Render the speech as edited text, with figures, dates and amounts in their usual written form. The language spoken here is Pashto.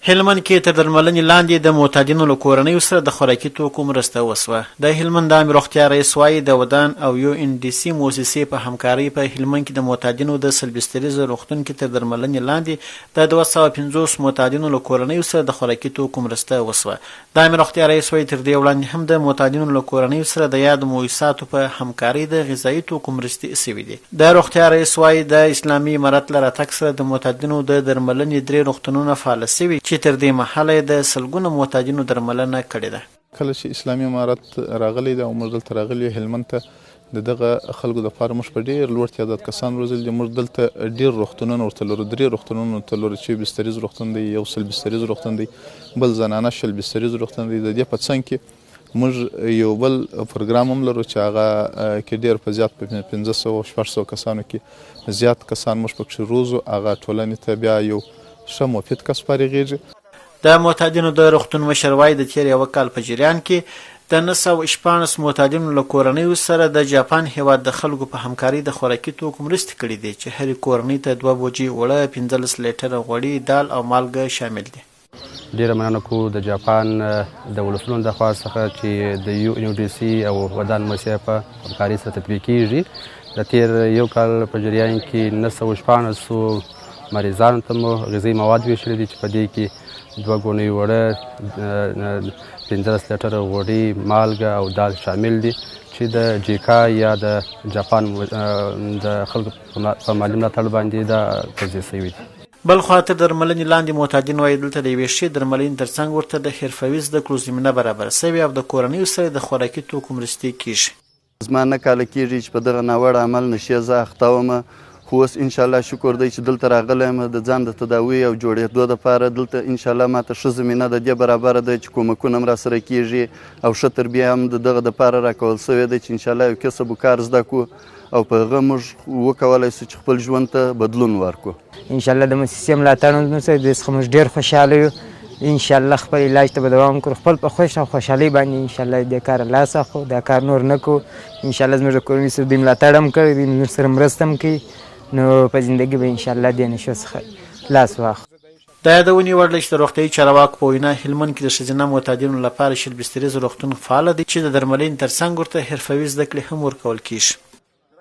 هلمند کې تر درملنې لاندې د معتادینو له کورنیو سره د خوراکي توکو مرسته وسوه. د هلمند عامې روغتیا رئیس وایي د ودان او UNDC موسسې په همکارۍ په هلمند کې د معتادینو د سلبستریز روغتون کې تر درملنې لاندې د 250 معتادینو له کورنیو سره د خوراکي توکو مرسته وسوه. د عامې روغتیا رئیس وایي تر دې وړاندې هم د معتادینو له کورنیو سره د یادو مؤسساتو په همکارۍ د غذایي توکو مرستې شوي دي. د روغتیا رئیس وایي د اسلامي امارت له راتګ سره د معتادینو د درملنې 3 روغتونونه فعال شوي چې تر دې مهاله د سلګونو معتادینو درملنه کړې ده. کله چې اسلامي امارت راغلی دی او موږ دلته راغلي هلمند ته د دغه خلکو دپاره موږ په ډېر لوړ تعداد کسان روزلي دي. موږ دلته ډېر روغتونونه ورته لرو، 3 روغتونونه ورته لرو چې بستریز روغتون دی، یو سلبستریز روغتون دی، بل زنانه شل بستریز روغتون دی. د دې په څنګ کې موږ یو بل پروګرام هم لرو چې هغه کې ډېر په زیات په 500-600 کسانو کې زیات کسان موږ پکې روزو. هغه ټولنې ته بیا یو ښه مفید کس فارغېږي. د معتادینو د روغتون مشر وایي د تېر یوه کال په جریان کې د 914 معتادینو له کورنیو سره د جاپان هیواد د خلکو په همکارۍ د خوراکي توکو مرستې کړي دي چې هرې کورنۍ ته 2 بوجۍ اوړه، 15 لیټره غوړي، دال او مالګه شامل دي. ډیره مننه کوو د جاپان د ولسمشر د خوا څخه چې د UNDC او ودان موسسې په همکارۍ سره تطبیق کیږي. د تېر یو کال په جریان کې 914 مریضانو ته مو غذایي مواد ویشلي دي چې په دې کې 2 ګونۍ اوړه، 15 لیټره غوړي، مالګه او دال شامل دي چې د جیکا یا د جاپان د خلکو په مالي ملاتړ باندې دا توزیع شوي دي. بل خوا تر درملنې لاندې معتادین وایي دلته د یوې ښې درملنې تر څنګ ورته د حرفوي زده کړو زمینه برابره شوې او د کورنیو سره د خوراکي توکو مرستې کیږي. زما نه کاله کېږي چې په دغه ناوړه عمل نشې زه اخته وم، خو اوس انشاءالله شکر دی چې دلته راغلی یم د ځان د تداوي او جوړېدو دپاره. دلته انشاءالله ماته ښه زمینه د دې برابره ده چې کومکونه هم راسره کېږي او ښه تربیه هم د دغه دپاره راکول سوې ده چې انشاءالله یو کسب و کار زده کړو او په هغه موږ وکولی سو چې خپل ژوند ته بدلون ورکړو. انشاءالله د موسسې ملاتړ مو سره د څخه موږ ډېر خوشحاله یو. انشاءالله خپل علاج ته به دوام کړو، خپل په خوښ او خوشحالۍ باندې انشاءالله دې کار لاس اخلو، دا کار نور نه کوو. انشاءالله زموږ د کورنۍ سره دوی ملاتړ هم کړی دی، موږ سره مرسته هم کوي، نو په زندگی به انشاءالله دې نشو څخه لاس واخلو. د یادونې وړ ده چې د روغتیایي چارواکو په وینا هلمند کې د ښځینه معتادینو لپاره شل بستریز روغتون فعاله دی چې د درملنې تر څنګ ورته حرفوي زده کړې هم ورکول کیږي.